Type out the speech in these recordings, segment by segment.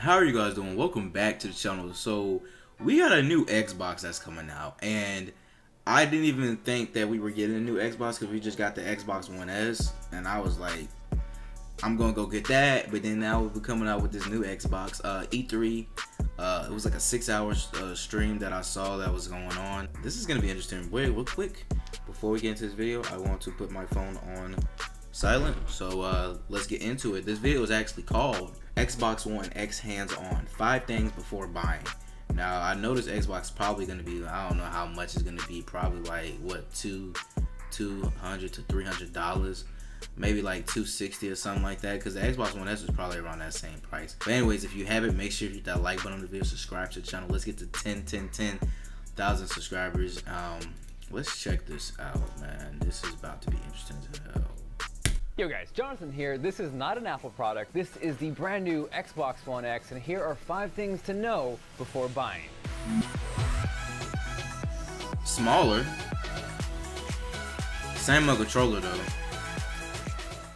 how are you guys doing? Welcome back to the channel. So we got a new Xbox that's coming out, and I didn't even think that we were getting a new Xbox because we just got the Xbox One S, and I was like, I'm gonna go get that. But then now we're coming out with this new Xbox. E3, it was like a 6-hour stream that I saw that was going on. This is gonna be interesting. Wait, real quick, before we get into this video, I want to put my phone on silent. So let's get into it. This video is actually called Xbox One X Hands-On, 5 things before buying. Now I know this Xbox probably gonna be, I don't know how much it's gonna be, probably like what, $200 to $300, maybe like $260 or something like that, because the Xbox One S is probably around that same price. But anyways, if you haven't, make sure you hit that like button on the video, subscribe to the channel. Let's get to 10,000 subscribers. Let's check this out, man. This is about to be interesting as hell. Yo guys, Jonathan here. This is not an Apple product. This is the brand new Xbox One X, and here are 5 things to know before buying. Smaller. Same controller though.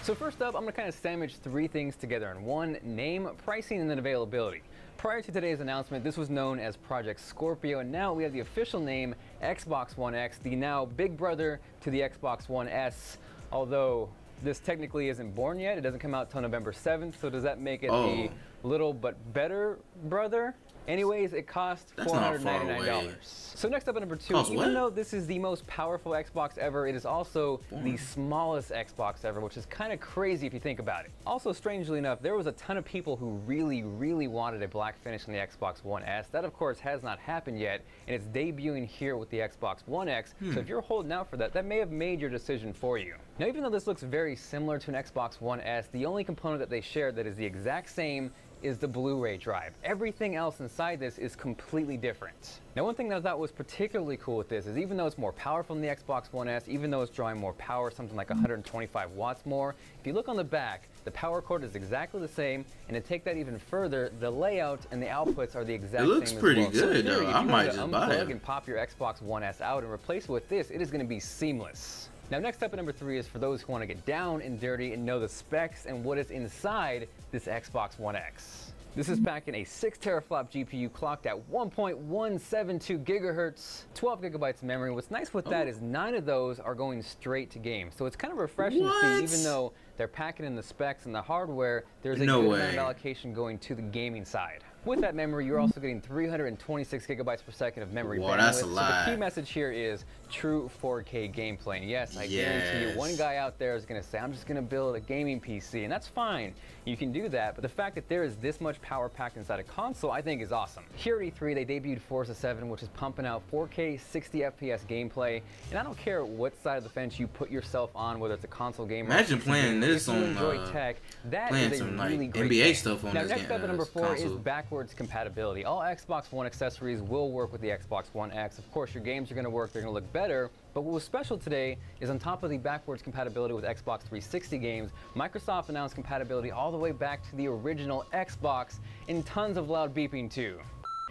So first up, I'm gonna kind of sandwich 3 things together in one: name, pricing, and then availability. Prior to today's announcement, this was known as Project Scorpio, and now we have the official name Xbox One X, the now big brother to the Xbox One S, although this technically isn't born yet. It doesn't come out till November 7th, so does that make it a little but better brother? Anyways, it costs $499. So next up at number 2, even though this is the most powerful Xbox ever, it is also the smallest Xbox ever, which is kind of crazy if you think about it. Also, strangely enough, there was a ton of people who really wanted a black finish on the Xbox One S. That, of course, has not happened yet, and it's debuting here with the Xbox One X, so if you're holding out for that, that may have made your decision for you. Now, even though this looks very similar to an Xbox One S, the only component that they share that is the exact same is the Blu-ray drive. Everything else inside this is completely different. Now, one thing that I thought was particularly cool with this is, even though it's more powerful than the Xbox One S, even though it's drawing more power, something like 125 watts more, if you look on the back, the power cord is exactly the same, and to take that even further, the layout and the outputs are the exact same as well. It looks pretty good though. I might just buy it. And pop your Xbox One S out and replace it with this, it is going to be seamless. Now, next up at number 3 is for those who want to get down and dirty and know the specs and what is inside this Xbox One X. This is packing a 6 teraflop GPU clocked at 1.172 gigahertz, 12 gigabytes of memory. What's nice with that is 9 of those are going straight to games. So it's kind of refreshing to see, even though they're packing in the specs and the hardware, there's a good amount of allocation going to the gaming side. With that memory, you're also getting 326 gigabytes per second of memory bandwidth. That's a lot. So the key message here is true 4K gameplay. And yes, I guarantee you, one guy out there is going to say, I'm just going to build a gaming PC, and that's fine. You can do that, but the fact that there is this much power packed inside a console, I think is awesome. Here at E3, they debuted Forza 7, which is pumping out 4K 60 FPS gameplay, and I don't care what side of the fence you put yourself on, whether it's a console gamer. Imagine playing this on tech. That is a really great NBA game. stuff on now, this next up at number 4 console. is backwards compatibility. All Xbox One accessories will work with the Xbox One X. Of course, your games are going to work, they're going to look better, but what was special today is, on top of the backwards compatibility with Xbox 360 games, Microsoft announced compatibility all the way back to the original Xbox, and tons of loud beeping too.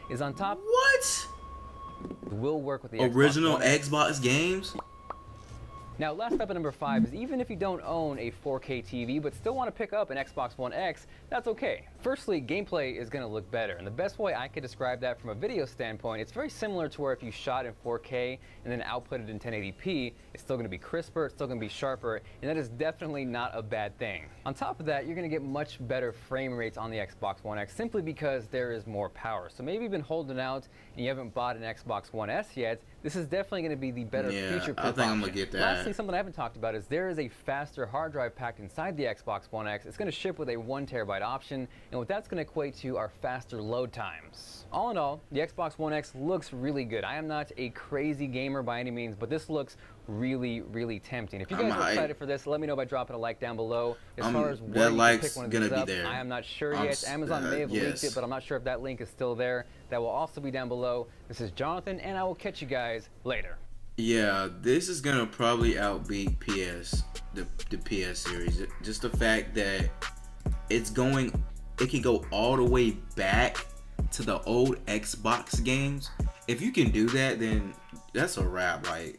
Is on top. What? Will work with the original Xbox games? Now, last up at number 5 is, even if you don't own a 4K TV but still want to pick up an Xbox One X, that's okay. Firstly, gameplay is going to look better, and the best way I could describe that from a video standpoint, it's very similar to where if you shot in 4K and then outputted in 1080p, it's still going to be crisper, it's still going to be sharper, and that is definitely not a bad thing. On top of that, you're going to get much better frame rates on the Xbox One X simply because there is more power. So maybe you've been holding out and you haven't bought an Xbox One S yet, this is definitely going to be the better future-proof I think I'm going to get that. Lastly, something I haven't talked about is there is a faster hard drive packed inside the Xbox One X. It's going to ship with a 1 terabyte option, and what that's going to equate to are faster load times. All in all, the Xbox One X looks really good. I am not a crazy gamer by any means, but this looks really tempting. If you guys are excited for this, let me know by dropping a like down below. As far as where you can pick one of these up, I am not sure yet. Amazon may have leaked it, but I'm not sure if that link is still there. That will also be down below. This is Jonathan, and I will catch you guys later. Yeah, this is gonna probably outbeat the PS series. Just the fact that it can go all the way back to the old Xbox games. If you can do that, then that's a wrap. Like,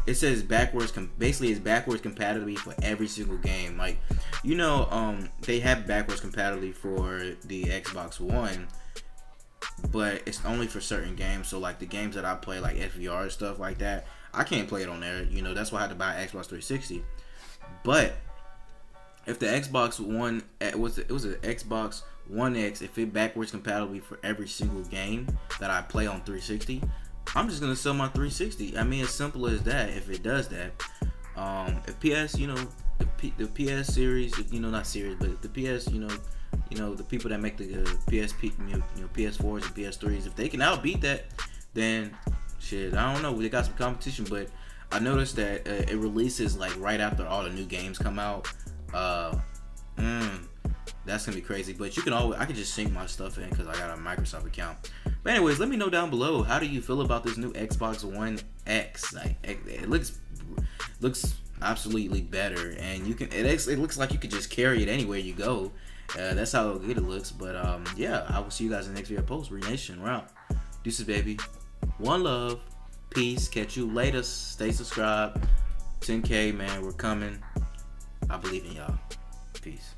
it says basically it's backwards compatibility for every single game. Like, they have backwards compatibility for the Xbox One, but it's only for certain games. So like the games that I play, like FVR and stuff like that, I can't play it on there. That's why I had to buy an Xbox 360. But if the Xbox One, it was an Xbox One X, if it backwards compatibility for every single game that I play on 360, I'm just gonna sell my 360. I mean, as simple as that. If it does that, if PS, the PS series, not series, but the PS, the people that make the PSP, PS4s and PS3s, if they can outbeat that, then shit, I don't know. They got some competition, but I noticed that it releases like right after all the new games come out. That's gonna be crazy. But I can just sync my stuff in because I got a Microsoft account. But anyways, let me know down below, how do you feel about this new Xbox One X? Like, it looks absolutely better, and it looks like you could just carry it anywhere you go. That's how good it looks. But yeah, I will see you guys in the next video post. Renation, we're out. Deuces, baby. One love. Peace. Catch you later. Stay subscribed. 10K, man. We're coming. I believe in y'all. Peace.